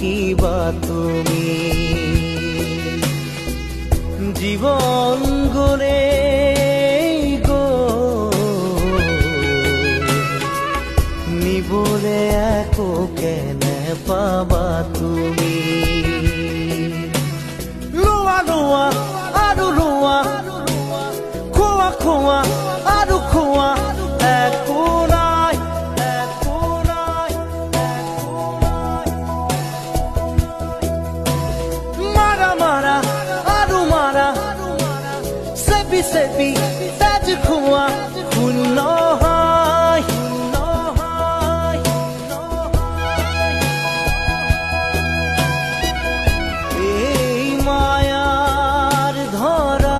কিবা তুমি জীৱন গৰে নিবলে আকৌ কেনে পাবা তুমি লোৱা লোৱা আৰু লোৱা খোৱা খোৱা আৰু খোৱা একো নাই একো নাই মাৰা মাৰা আৰু মাৰা চেপি চেপি তেজ খোৱা শূন্য